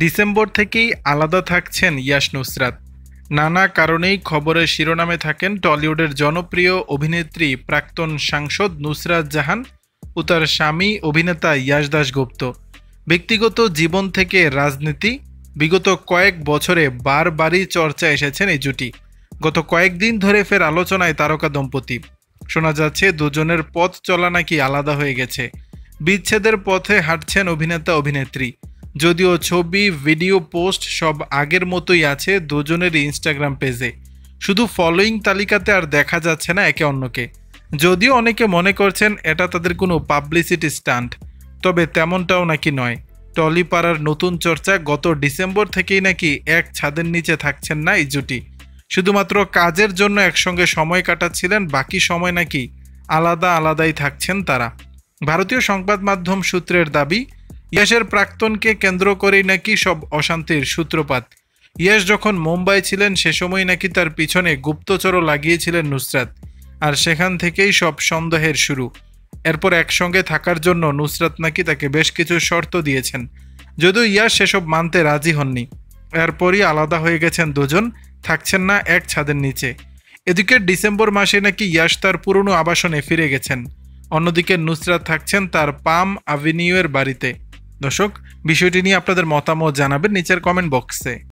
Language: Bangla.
ডিসেম্বর থেকেই আলাদা থাকছেন ইয়াশ নুসরাত। নানা কারণেই খবরের শিরোনামে থাকেন টলিউডের জনপ্রিয় অভিনেত্রী প্রাক্তন সাংসদ নুসরাত জাহান ও তার স্বামী অভিনেতা ইয়াশ দাশগুপ্ত। ব্যক্তিগত জীবন থেকে রাজনীতি, বিগত কয়েক বছরে বারবারই চর্চায় এসেছেন এই জুটি। গত কয়েকদিন ধরে ফের আলোচনায় তারকা দম্পতি। শোনা যাচ্ছে দুজনের পথ চলা নাকি আলাদা হয়ে গেছে। বিচ্ছেদের পথে হাঁটছেন অভিনেতা অভিনেত্রী। যদিও ছবি, ভিডিও, পোস্ট সব আগের মতোই আছে দুজনের ইনস্টাগ্রাম পেজে। শুধু ফলোয়িং তালিকাতে আর দেখা যাচ্ছে না একে অন্যকে। যদিও অনেকে মনে করছেন এটা তাদের কোনো পাবলিসিটি স্টান্ট, তবে তেমনটাও নাকি নয়। টলিপাড়ার নতুন চর্চা, গত ডিসেম্বর থেকেই নাকি এক ছাদের নিচে থাকছেন না এই জুটি। শুধুমাত্র কাজের জন্য একসঙ্গে সময় কাটাচ্ছিলেন, বাকি সময় নাকি আলাদা আলাদাই থাকছেন তারা। ভারতীয় সংবাদ মাধ্যম সূত্রের দাবি, ইয়াশের প্রাক্তনকে কেন্দ্র করেই নাকি সব অশান্তির সূত্রপাত। ইয়াশ যখন মুম্বাই ছিলেন সে সময় নাকি তার পিছনে গুপ্তচরও লাগিয়েছিলেন নুসরাত, আর সেখান থেকেই সব সন্দেহের শুরু। এরপর একসঙ্গে থাকার জন্য নুসরাত নাকি তাকে বেশ কিছু শর্ত দিয়েছেন, যদিও ইয়াশ সেসব মানতে রাজি হননি। এরপরই আলাদা হয়ে গেছেন দুজন, থাকছেন না এক ছাদের নিচে। এদিকে ডিসেম্বর মাসে নাকি ইয়াশ তার পুরনো আবাসনে ফিরে গেছেন। অন্যদিকে নুসরাত থাকছেন তার পাম অ্যাভিনিউয়ের বাড়িতে। দর্শক, বিষয়টি নিয়ে আপনাদের মতামত জানাবেন নিচের কমেন্ট বক্সে।